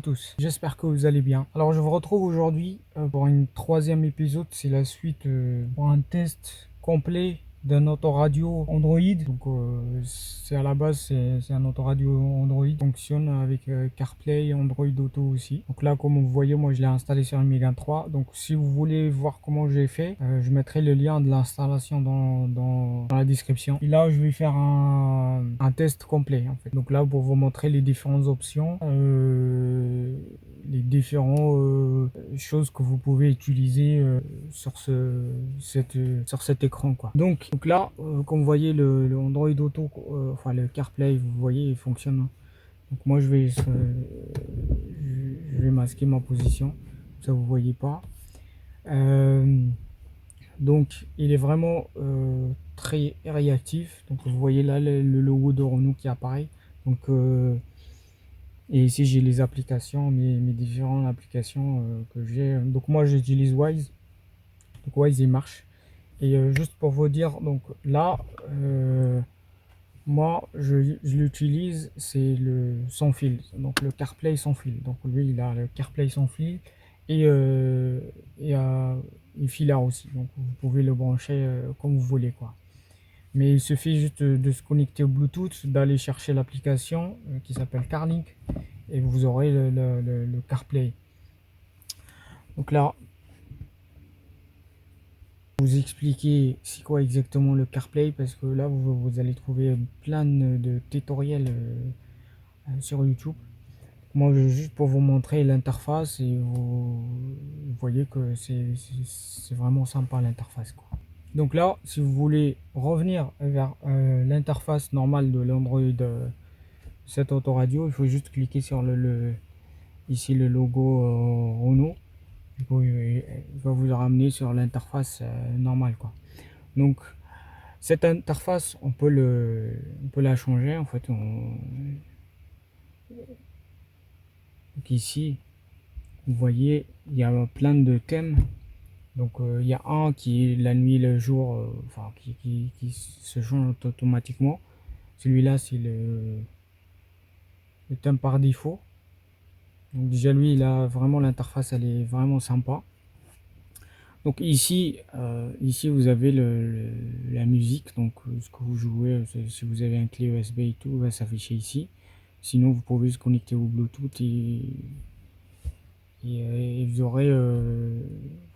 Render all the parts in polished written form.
tous, j'espère que vous allez bien. Alors je vous retrouve aujourd'hui pour une troisième épisode, c'est la suite pour un test complet d'un autoradio Android. Donc c'est à la base c'est un autoradio Android, fonctionne avec CarPlay, Android Auto aussi. Donc là comme vous voyez, moi je l'ai installé sur une Mégane 3. Donc si vous voulez voir comment j'ai fait, je mettrai le lien de l'installation dans la description. Et là je vais faire un test complet en fait. Donc là pour vous montrer les différentes options, les différentes choses que vous pouvez utiliser sur cet écran quoi. Donc là comme vous voyez le Android Auto, enfin le CarPlay, vous voyez il fonctionne. Donc moi je vais masquer ma position, ça vous voyez pas. Donc il est vraiment très réactif. Donc vous voyez là le logo de Renault qui apparaît. Donc et ici j'ai les applications, mes différentes applications que j'ai. Donc moi j'utilise Waze. Donc Waze il marche. Et juste pour vous dire, donc là moi je l'utilise, c'est le sans fil, donc le CarPlay sans fil. Donc lui il a le CarPlay sans fil et il filaire aussi. Donc vous pouvez le brancher comme vous voulez quoi. Mais il suffit juste de se connecter au Bluetooth, d'aller chercher l'application qui s'appelle CarLink et vous aurez le CarPlay. Donc là, vous expliquer c'est quoi exactement le CarPlay parce que là vous allez trouver plein de tutoriels sur YouTube. Moi juste pour vous montrer l'interface et vous voyez que c'est vraiment sympa l'interface quoi. Donc là si vous voulez revenir vers l'interface normale de l'Android cet autoradio, il faut juste cliquer sur ici le logo Renault. Il va vous ramener sur l'interface normale quoi. Donc cette interface on peut la changer en fait. Donc ici vous voyez il y a plein de thèmes. Donc il y a un qui est la nuit le jour, enfin qui se change automatiquement. Celui-là c'est le thème par défaut. Donc déjà lui il a vraiment l'interface, elle est vraiment sympa. Donc ici vous avez la musique, donc ce que vous jouez, si vous avez un clé USB et tout va s'afficher ici. Sinon vous pouvez se connecter au Bluetooth et vous aurez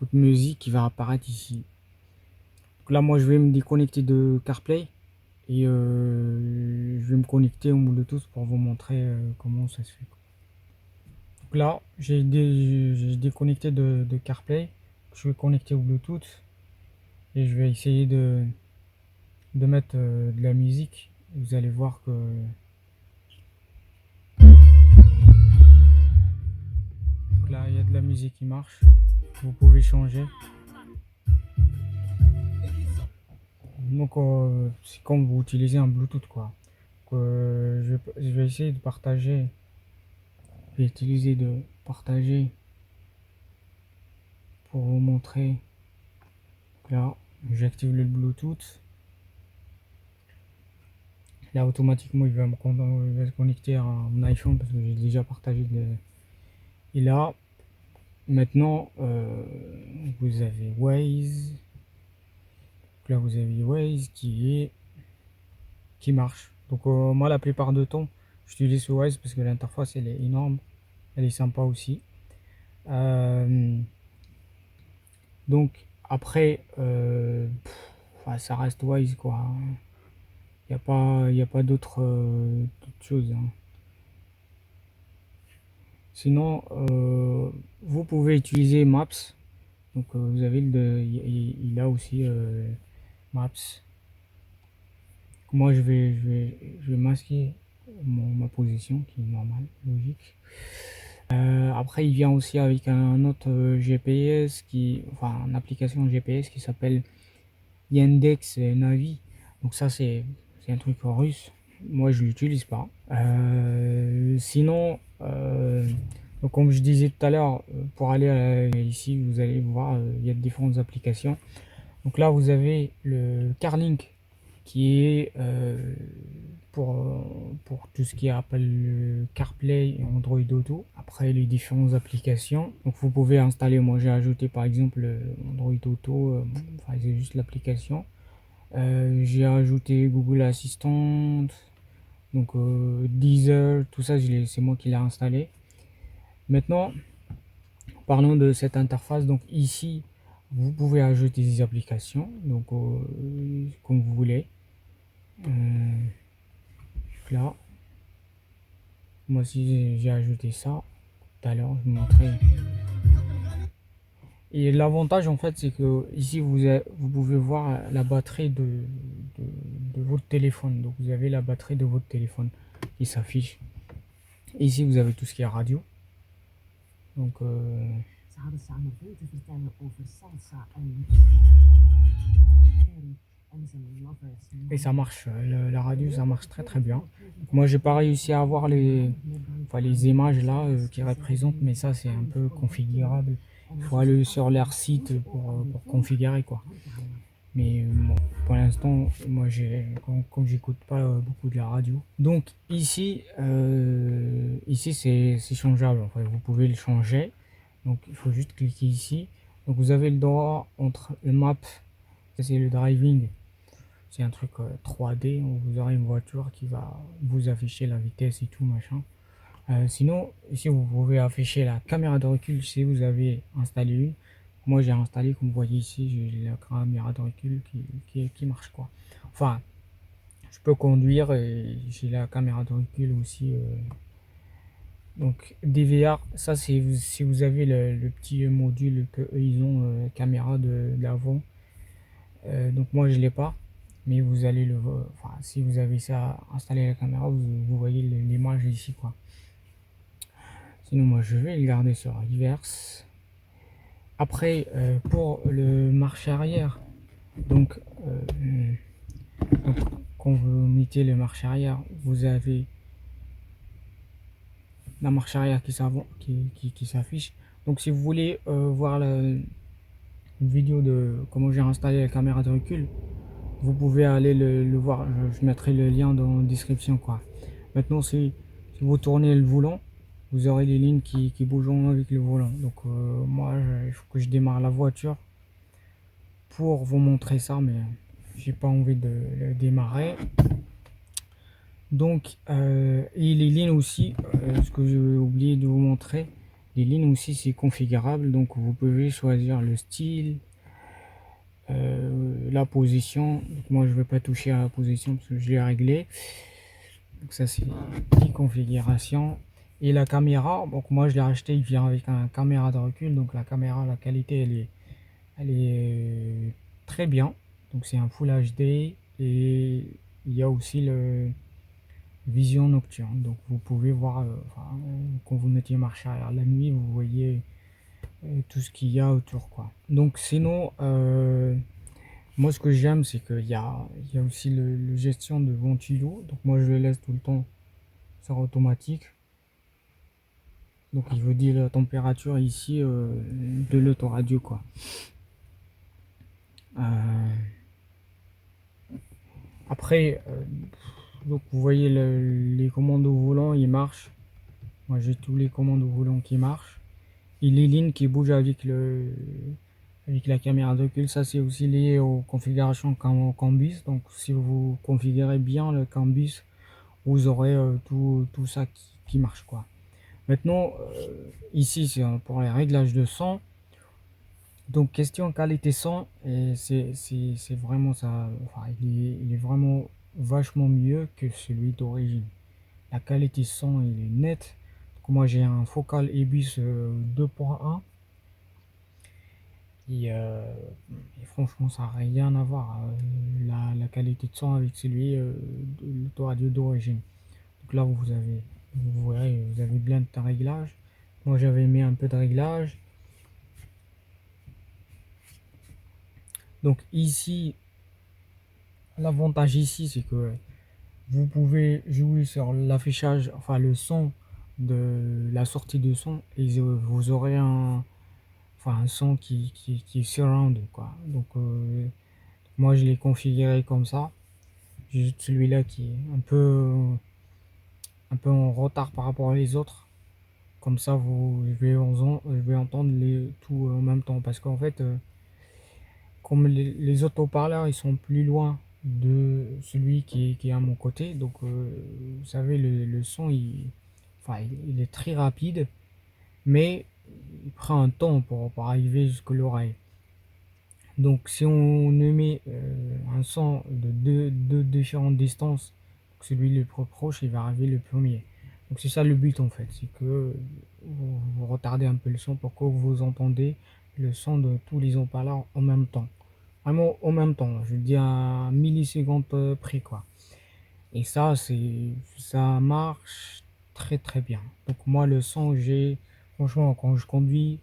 votre musique qui va apparaître ici. Donc là moi je vais me déconnecter de CarPlay et je vais me connecter au Bluetooth pour vous montrer comment ça se fait. Donc là j'ai déconnecté de CarPlay, je vais connecter au Bluetooth et je vais essayer de mettre de la musique. Vous allez voir que donc là il y a de la musique qui marche, vous pouvez changer. Donc c'est comme vous utilisez un Bluetooth quoi. Donc, je vais essayer de partager, je vais utiliser de partager pour vous montrer. Donc là j'active le Bluetooth, là automatiquement il va se connecter à mon iPhone parce que j'ai déjà partagé et là maintenant vous avez Waze. Donc là vous avez Waze qui marche. Donc moi la plupart du temps j'utilise Waze parce que l'interface elle est énorme, elle est sympa aussi. Donc après ça reste Waze quoi. Il y a pas d'autre chose hein. Sinon vous pouvez utiliser Maps. Donc vous avez il a aussi Maps. Moi je vais masquer ma position qui est normale, logique. Après il vient aussi avec un autre GPS enfin une application GPS qui s'appelle Yandex Navi. Donc ça c'est un truc russe. Moi je l'utilise pas. Sinon donc comme je disais tout à l'heure, pour aller ici vous allez voir il y a différentes applications. Donc là vous avez le CarLink qui est pour tout ce qui est Apple CarPlay et Android Auto. Après les différentes applications, donc vous pouvez installer, moi j'ai ajouté par exemple Android Auto, enfin c'est juste l'application. J'ai ajouté Google Assistant, donc Deezer, tout ça c'est moi qui l'ai installé. Maintenant, parlons de cette interface. Donc ici, vous pouvez ajouter des applications, donc comme vous voulez. Là, moi aussi j'ai ajouté ça tout à l'heure, je vous montrais. Et l'avantage en fait, c'est que ici vous pouvez voir la batterie de votre téléphone. Donc vous avez la batterie de votre téléphone qui s'affiche. Ici vous avez tout ce qui est radio. Donc et ça marche, la radio ça marche très très bien. Donc, moi j'ai pas réussi à avoir les images là qui représentent, mais ça c'est un peu configurable. Il faut aller sur leur site pour configurer quoi. Mais bon, pour l'instant, moi comme j'écoute pas beaucoup de la radio. Donc ici, ici c'est changeable. En fait, vous pouvez le changer. Donc il faut juste cliquer ici. Donc vous avez le droit entre le map, ça c'est le driving. C'est un truc 3D où vous aurez une voiture qui va vous afficher la vitesse et tout machin. Sinon, ici vous pouvez afficher la caméra de recul si vous avez installé une. Moi j'ai installé, comme vous voyez ici, j'ai la caméra de recul qui marche quoi. Enfin, je peux conduire et j'ai la caméra de recul aussi. Donc DVR, ça c'est si vous avez le petit module que eux, ils ont, caméra de l'avant. Donc moi je l'ai pas. Mais vous allez enfin, si vous avez ça installé la caméra, vous voyez l'image ici quoi. Sinon moi je vais le garder sur reverse. Après pour le marche arrière, donc, donc quand vous mettez le marche arrière, vous avez la marche arrière qui s'affiche. Donc si vous voulez voir une vidéo de comment j'ai installé la caméra de recul, vous pouvez aller le voir. Je mettrai le lien dans la description quoi. Maintenant si vous tournez le volant, vous aurez les lignes qui bougeront avec le volant. Donc moi il faut que je démarre la voiture pour vous montrer ça, mais j'ai pas envie de le démarrer. Donc et les lignes aussi, ce que j'ai oublié de vous montrer, les lignes aussi c'est configurable. Donc vous pouvez choisir le style, la position. Donc, moi je vais pas toucher à la position parce que je l'ai réglé. Donc ça c'est une configuration. Et la caméra, donc moi je l'ai acheté, il vient avec un caméra de recul. Donc la caméra, la qualité elle est très bien. Donc c'est un Full HD et il y a aussi le vision nocturne. Donc vous pouvez voir, quand vous mettez marche arrière la nuit, vous voyez tout ce qu'il y a autour quoi. Donc sinon, moi ce que j'aime c'est qu'il y a aussi le gestion de ventilo. Donc moi je le laisse tout le temps sur automatique. Donc il vous dit la température ici de l'autoradio quoi. Après, donc vous voyez les commandes au volant, ils marchent. Moi j'ai tous les commandes au volant qui marchent. Et les lignes qui bougent avec la caméra de recul, ça c'est aussi lié aux configurations Cambus. Donc si vous configurez bien le Cambus, vous aurez tout ça qui marche quoi. Maintenant, ici c'est pour les réglages de son. Donc question qualité son, et c'est vraiment ça, enfin, il est vraiment vachement mieux que celui d'origine. La qualité son il est net. Donc, moi j'ai un Focal Ebus 2.1 et franchement ça n'a rien à voir, la qualité de son avec celui de l'autoradio d'origine. Donc là vous verrez, vous avez plein de réglages. Moi j'avais mis un peu de réglage. Donc ici, l'avantage ici c'est que vous pouvez jouer sur l'affichage, enfin le son de la sortie de son, et vous aurez un son qui est surround quoi. Donc moi je l'ai configuré comme ça. J'ai juste celui-là qui est un peu en retard par rapport aux autres. Comme ça, je vais entendre tout en même temps. Parce qu'en fait, comme les autres haut-parleurs, ils sont plus loin de celui qui est à mon côté. Donc, vous savez, le son, enfin, il est très rapide, mais il prend un temps pour arriver jusqu'à l'oreille. Donc, si on émet un son de deux différentes distances, celui le plus proche, il va arriver le premier. Donc, c'est ça le but en fait, c'est que vous retardez un peu le son pour que vous entendez le son de tous les haut-parleurs en même temps. Vraiment en même temps, je dis à millisecondes près quoi. Et ça marche très très bien. Donc, moi, le son, franchement, quand je conduis,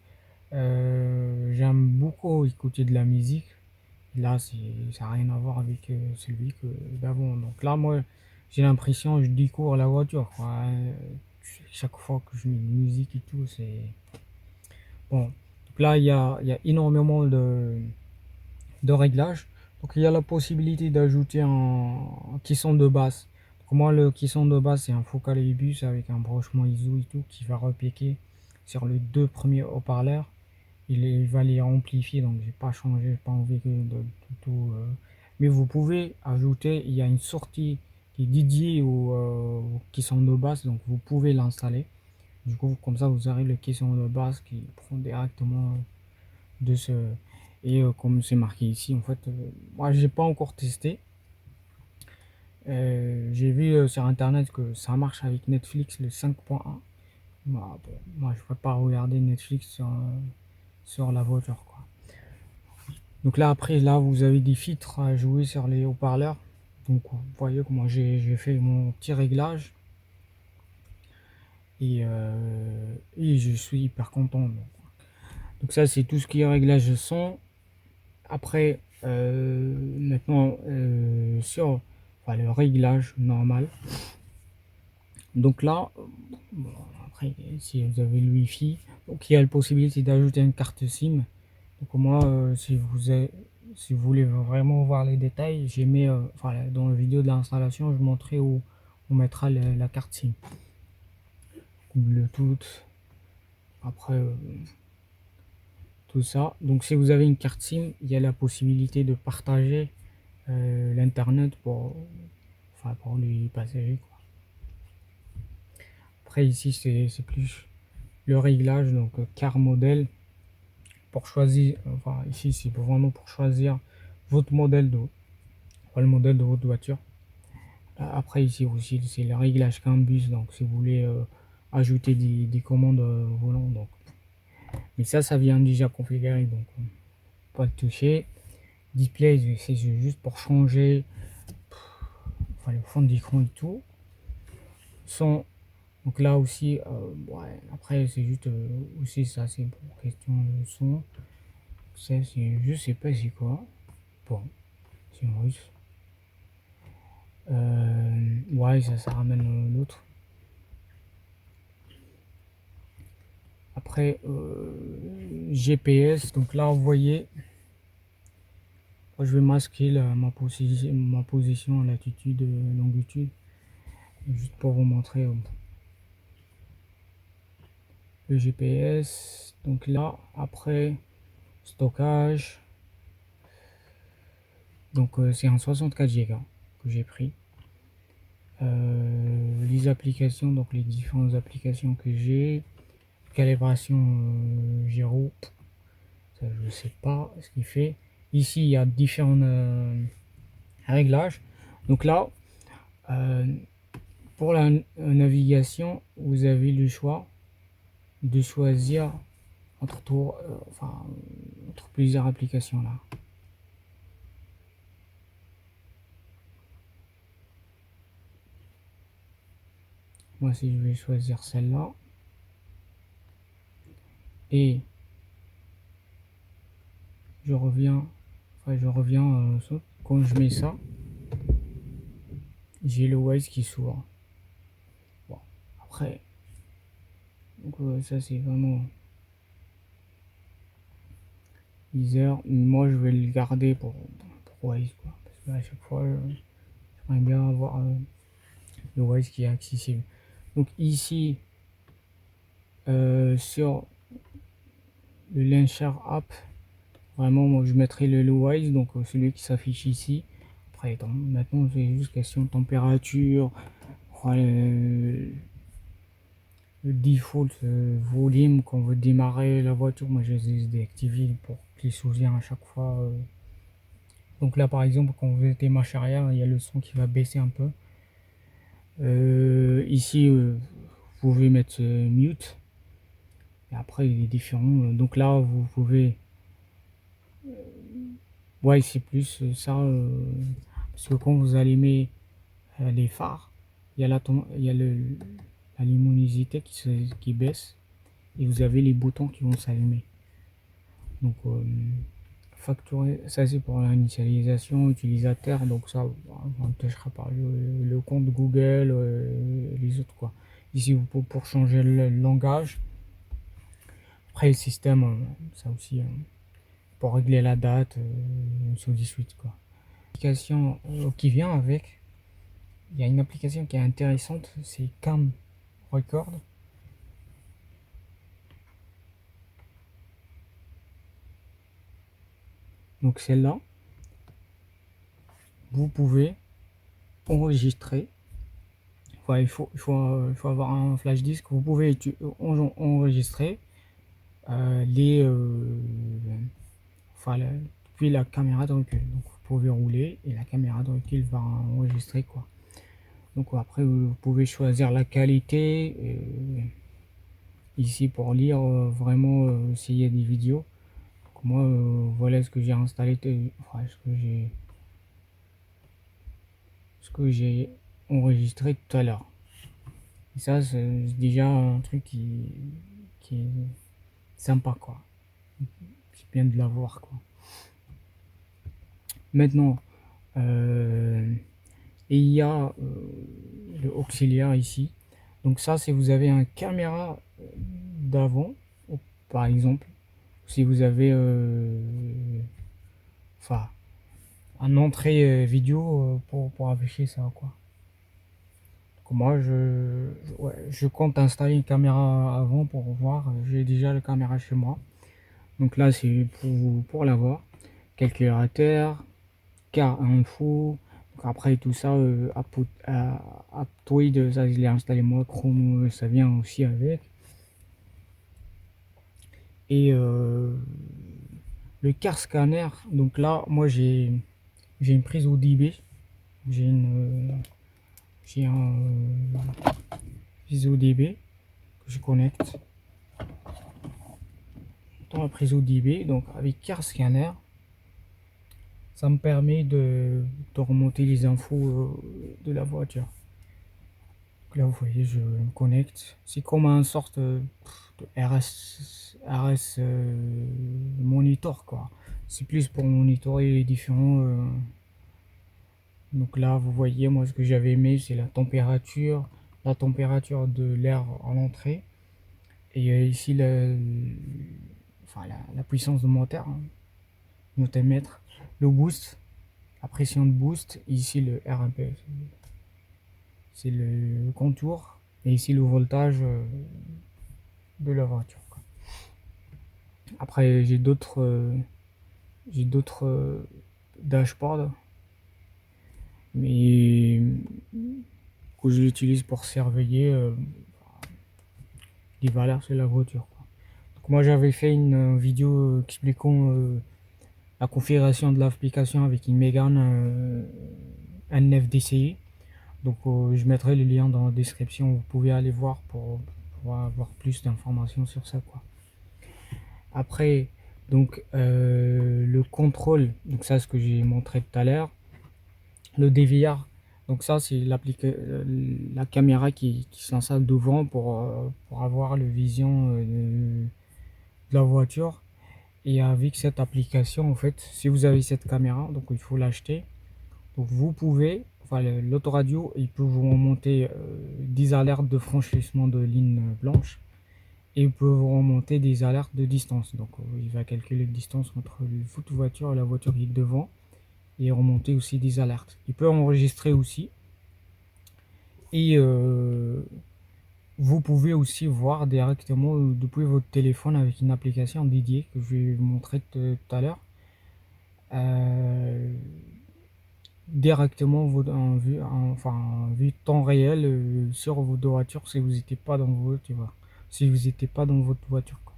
j'aime beaucoup écouter de la musique. Là, ça n'a rien à voir avec celui d'avant. Donc là, moi, j'ai l'impression que je découvre la voiture, quoi. Chaque fois que je mets une musique et tout, c'est... Bon. Donc là, il y a énormément de réglages. Donc il y a la possibilité d'ajouter un caisson de basse. Donc moi, le caisson de basse, c'est un Focal Ibus avec un branchement ISO et tout qui va repiquer sur les deux premiers haut-parleurs. Il va les amplifier, donc j'ai pas changé, j'ai pas envie de tout. Mais vous pouvez ajouter, il y a une sortie qui est dédiée aux caissons de basse, donc vous pouvez l'installer. Du coup, comme ça, vous aurez le caisson de basse qui prend directement de ce. Et comme c'est marqué ici, en fait, moi j'ai pas encore testé. J'ai vu sur internet que ça marche avec Netflix le 5.1. Moi, bon, moi je ne peux pas regarder Netflix sur la voiture, quoi. Donc là, après, là, vous avez des filtres à jouer sur les haut-parleurs. Donc, vous voyez comment j'ai fait mon petit réglage. Et je suis hyper content. Donc ça, c'est tout ce qui est réglage de son. Après, maintenant, sur enfin, le réglage normal. Donc là, bon, après, si vous avez le Wi-Fi, donc il y a la possibilité d'ajouter une carte SIM. Donc moi, si vous voulez vraiment voir les détails, j'ai mis, enfin, dans la vidéo de l'installation, je montrerai où on mettra la carte SIM. Bluetooth, après tout ça. Donc si vous avez une carte SIM, il y a la possibilité de partager l'internet pour les passagers, quoi. Après ici, c'est plus le réglage, donc car modèle. Pour choisir, enfin ici c'est vraiment pour choisir votre modèle le modèle de votre voiture. Après ici aussi c'est le réglage Cambus, donc si vous voulez ajouter des commandes volant, donc mais ça vient déjà configuré, donc pas le toucher. Display, c'est juste pour changer enfin, le fond d'écran et tout. Son, donc là aussi ouais, après c'est juste aussi ça, c'est pour question de son. Ça c'est, je sais pas c'est quoi, bon c'est une russe. Ouais, ça ramène l'autre. Après, GPS. Donc là, vous voyez, moi, je vais masquer ma position, latitude, longitude, juste pour vous montrer le GPS. Donc là, après, stockage. Donc c'est un 64 Go que j'ai pris. Les applications, donc les différentes applications que j'ai. Calibration gyro, ça, je sais pas ce qu'il fait. Ici, il y a différents réglages. Donc là, euh, pour la navigation, vous avez le choix de choisir entre plusieurs applications là. Moi, si je vais choisir celle-là et je reviens, quand je mets ça, j'ai le Waze qui s'ouvre. Bon, après, donc, ça c'est vraiment Deezer. Moi, je vais le garder pour Waze, quoi. Parce qu'à chaque fois, J'aimerais bien avoir le Waze qui est accessible. Donc ici, sur le Lensher App, vraiment, moi je mettrai le Waze, donc celui qui s'affiche ici. Après, maintenant, c'est juste question de température, voilà, le default volume quand on veut démarrer la voiture. Moi, je les ai déactivés pour qu'il se souvienne à chaque fois. Donc là, par exemple, quand vous êtes marche arrière, il y a le son qui va baisser un peu. Ici, vous pouvez mettre mute. Et après, il est différent. Donc là, vous pouvez. Ouais, c'est plus ça. Parce que quand vous allumez les phares, il y a la luminosité qui baisse. Et vous avez les boutons qui vont s'allumer. Donc, facturer, ça c'est pour l'initialisation utilisateur. Donc, ça, on touchera par le compte Google, les autres quoi. Ici, vous pouvez pour changer le langage. Après, le système, ça aussi, pour régler la date, sur 18 quoi. L'application qui vient avec, il y a une application qui est intéressante, c'est Cam Record. Donc celle-là, vous pouvez enregistrer. Ouais, il faut avoir un flash disk. Vous pouvez enregistrer les, enfin, depuis la caméra de recul. Donc vous pouvez rouler et la caméra de recul va enregistrer quoi. Donc après vous pouvez choisir la qualité ici pour lire vraiment s'il y a des vidéos. Donc, moi voilà ce que j'ai installé, enfin, ce que j'ai enregistré tout à l'heure. Et ça c'est déjà un truc qui est sympa quoi. C'est bien de l'avoir quoi. Maintenant, et il y a le auxiliaire ici. Donc ça, si vous avez un caméra d'avant, par exemple, si vous avez enfin un entrée vidéo pour afficher ça quoi. Donc moi ouais, je compte installer une caméra avant pour voir. J'ai déjà la caméra chez moi. Donc là c'est pour l'avoir. Calculateur, car info. Après tout ça, Aptoid, ça je l'ai installé moi, Chrome, ça vient aussi avec. Et le car scanner, donc là, moi j'ai une prise ODB, j'ai un prise ODB que je connecte dans la prise ODB, donc avec car scanner, ça me permet de remonter les infos de la voiture. Là vous voyez je me connecte, c'est comme un sorte de RS monitor quoi, c'est plus pour monitorer les différents donc là vous voyez moi ce que j'avais aimé c'est la température de l'air à l'entrée et ici la puissance de moteur hein, newtonmètre, le boost, la pression de boost, ici le RMP c'est le contour et ici le voltage de la voiture quoi. Après j'ai d'autres dashboards mais que je l'utilise pour surveiller les valeurs sur la voiture quoi. Donc moi j'avais fait une vidéo expliquant la configuration de l'application avec une Mégane N9 DCI. Donc je mettrai le lien dans la description, vous pouvez aller voir pour avoir plus d'informations sur ça quoi. Après donc le contrôle, donc ça ce que j'ai montré tout à l'heure, le DVR, donc ça c'est la caméra qui s'installe devant pour avoir le vision de la voiture. Et avec cette application en fait, si vous avez cette caméra, donc il faut l'acheter. Donc vous pouvez, enfin l'autoradio, il peut vous remonter 10 alertes de franchissement de ligne blanche et il peut vous remonter des alertes de distance. Donc il va calculer la distance entre votre voiture et la voiture qui est devant et remonter aussi des alertes. Il peut enregistrer aussi. Et vous pouvez aussi voir directement depuis votre téléphone avec une application dédiée que je vais vous montrer tout à l'heure. Directement en vue temps réel sur votre voiture si vous n'étiez pas dans votre voiture. Si vous n'étiez pas dans votre voiture, quoi.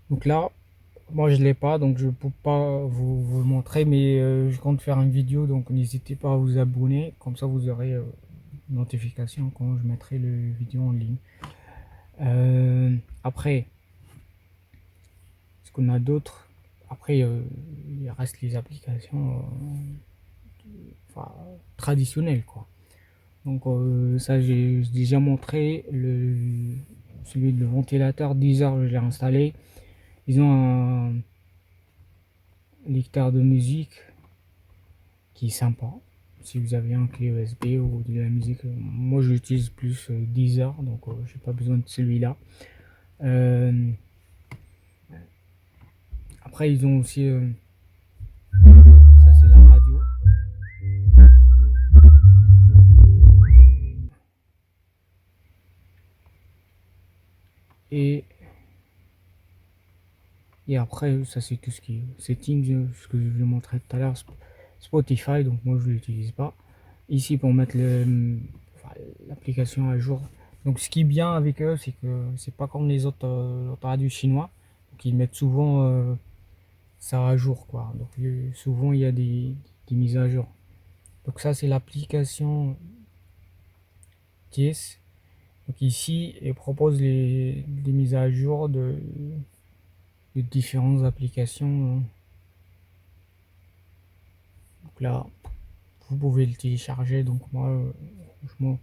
Donc là, moi je l'ai pas, donc je peux pas vous le montrer, mais je compte faire une vidéo, donc n'hésitez pas à vous abonner, comme ça vous aurez une notification quand je mettrai le vidéo en ligne. Après, ce qu'on a d'autre, après il reste les applications traditionnelles, quoi. Donc ça j'ai déjà montré celui de ventilateur Deezer, je l'ai installé. Ils ont un lecteur de musique qui est sympa. Si vous avez un clé USB ou de la musique, moi j'utilise plus Deezer, donc j'ai pas besoin de celui-là. Après ils ont aussi ça c'est la radio. Et après ça c'est tout ce qui est settings, ce que je vous montrais tout à l'heure. Spotify, donc moi je l'utilise pas. Ici pour mettre l'application à jour. Donc ce qui est bien avec eux, c'est que c'est pas comme les autres radios chinois, donc ils mettent souvent ça à jour, quoi. Donc souvent il y a des mises à jour. Donc ça c'est l'application TIES. Donc ici il propose des mises à jour de différentes applications. Donc là vous pouvez le télécharger, donc moi franchement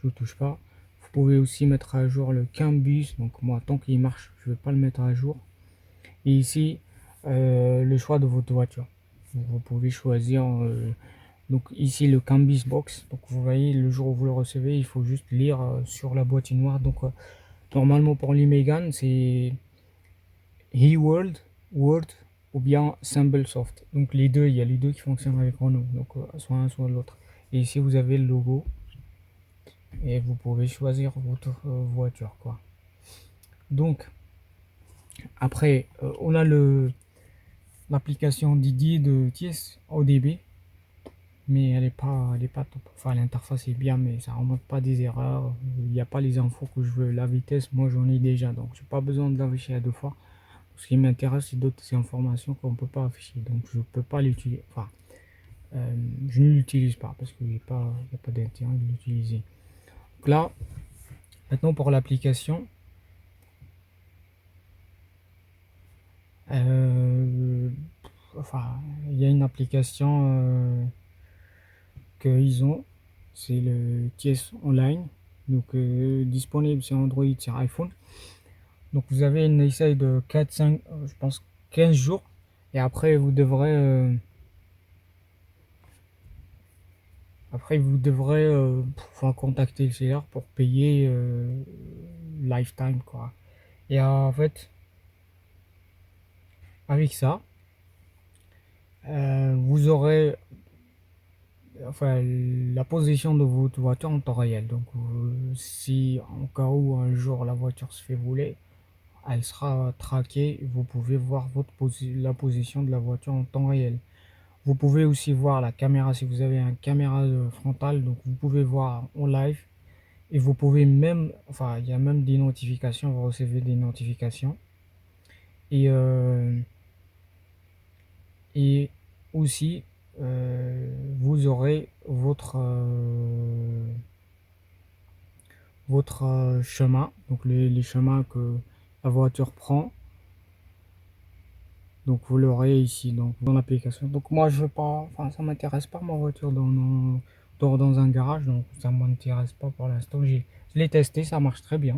je ne touche pas. Vous pouvez aussi mettre à jour le Cambus, donc moi tant qu'il marche je ne vais pas le mettre à jour. Et ici le choix de votre voiture, vous pouvez choisir donc ici le Cambus Box. Donc vous voyez, le jour où vous le recevez il faut juste lire sur la boîte noire. Donc normalement pour l'Imegan c'est eWorld, Word ou bien SymbolSoft. Donc les deux, il y a les deux qui fonctionnent avec Renault, donc soit un soit l'autre. Et ici vous avez le logo et vous pouvez choisir votre voiture, quoi. Donc après on a l'application dédiée de TIES ODB, mais elle est pas top. Enfin l'interface est bien, mais ça remonte pas des erreurs, il n'y a pas les infos que je veux. La vitesse moi j'en ai déjà, donc j'ai pas besoin de l'afficher à deux fois. Ce qui m'intéresse c'est d'autres informations qu'on peut pas afficher, donc je peux pas l'utiliser. Enfin je ne l'utilise pas parce qu'il n'y a pas d'intérêt de l'utiliser. Donc là maintenant pour l'application, enfin il y a une application qu'ils ont, c'est le TIES Online, donc disponible sur Android, sur iPhone. Donc vous avez une essai de 4-5 je pense 15 jours, et après vous devrez contacter le seller pour payer lifetime, quoi. Et en fait avec ça vous aurez la position de votre voiture en temps réel. Donc si en cas où un jour la voiture se fait voler, elle sera traquée, vous pouvez voir la position de la voiture en temps réel. Vous pouvez aussi voir la caméra si vous avez une caméra frontale, donc vous pouvez voir en live. Et vous pouvez même, il y a même des notifications, vous recevez des notifications. Et aussi vous aurez votre chemin, donc les chemins que la voiture prend. Donc vous l'aurez ici donc dans l'application. Donc moi je veux pas, ça m'intéresse pas ma voiture dans un garage, donc ça m'intéresse pas pour l'instant. Je l'ai testé, ça marche très bien.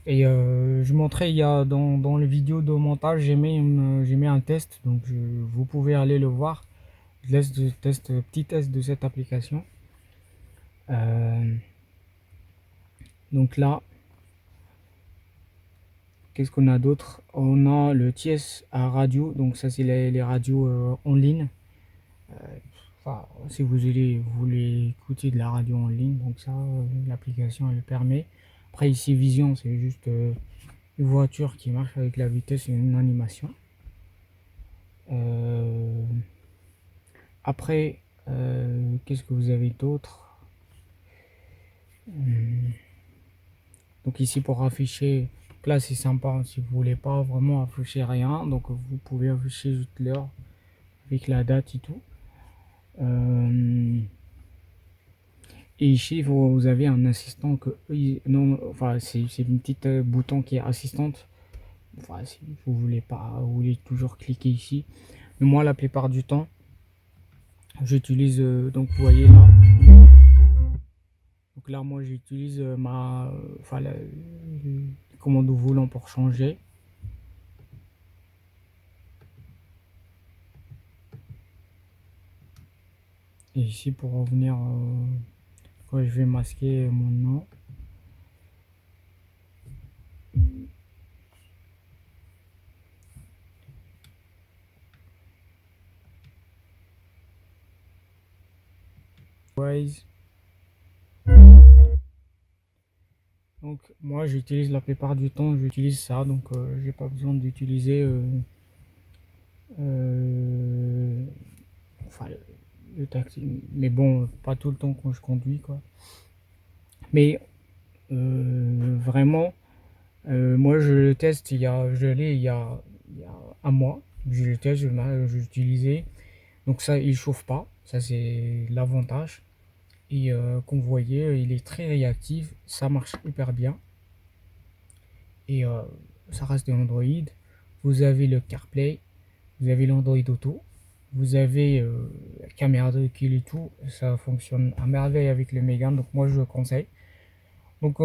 Et je montrais il y a dans les vidéos de montage, j'ai mis un test, donc vous pouvez aller le voir. Je laisse petit test de cette application. Donc là, qu'est-ce qu'on a d'autre? On a le TIES à radio, donc ça c'est les radios en ligne. Enfin, si vous voulez écouter de la radio en ligne, donc ça, l'application elle permet. Après ici Vision, c'est juste une voiture qui marche avec la vitesse et une animation. Euh, Après, qu'est-ce que vous avez d'autre? Donc ici pour afficher, là c'est sympa si vous voulez pas vraiment afficher rien, donc vous pouvez afficher juste l'heure avec la date et tout. Et ici vous avez un assistant que non, enfin c'est une petite bouton qui est assistante. Enfin, si vous voulez pas, vous voulez toujours cliquer ici. Mais moi la plupart du temps j'utilise donc vous voyez là. Donc là moi j'utilise enfin la commande au volant pour changer. Et ici pour revenir, quand je vais masquer mon nom. Waze. Donc moi j'utilise la plupart du temps, j'utilise ça, donc j'ai pas besoin d'utiliser enfin, le taxi. Mais bon, pas tout le temps quand je conduis quoi. Mais vraiment, moi je le teste, il y a un mois. Je le teste, je l'utilisais. Donc ça, il chauffe pas, ça c'est l'avantage. Et comme vous voyez, il est très réactif, ça marche hyper bien. Et ça reste de Android. Vous avez le CarPlay, vous avez l'Android Auto, vous avez la caméra de recul et tout. Ça fonctionne à merveille avec le Mégane, donc moi je le conseille. Donc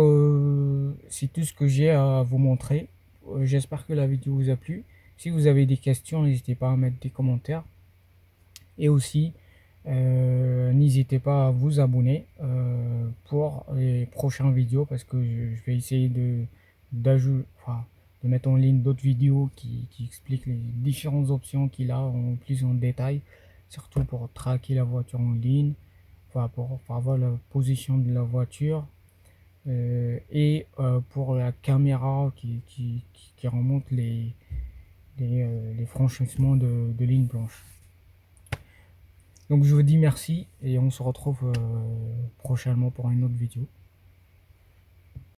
c'est tout ce que j'ai à vous montrer. J'espère que la vidéo vous a plu. Si vous avez des questions, n'hésitez pas à mettre des commentaires. Et aussi, n'hésitez pas à vous abonner pour les prochaines vidéos parce que je vais essayer enfin, de mettre en ligne d'autres vidéos qui expliquent les différentes options qu'il a en plus en détail, surtout pour traquer la voiture en ligne, enfin, pour avoir la position de la voiture et pour la caméra qui remonte les franchissements de lignes blanches. Donc je vous dis merci et on se retrouve prochainement pour une autre vidéo.